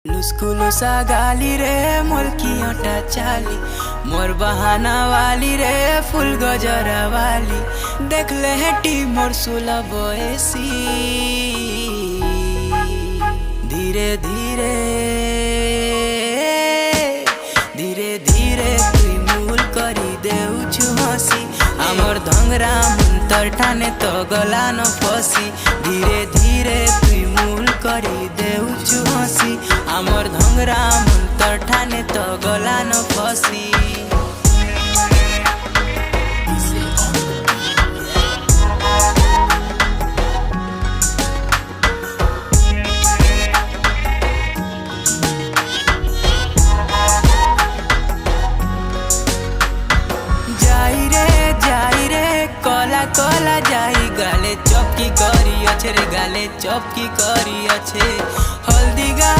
लुस्कुलुसा गाली रे मोर की ओटा चाली मोर बहाना वाली रे फुल गजरा वाली देख ले हेटी मोर सुला बयसी धीरे धीरे धीरे धीरे तुई मूल करी देउछु हसी आमर धंगरा मुंतर ठाने तो गला न फसी धीरे धीरे तुई मूल करी देउछु हसी आमर धंगरा मुंतर ठाने तो गला न फसी। कला जाई गाले चौकी करी अच्छे रे गाले चौकी करी अच्छे हल्दी गा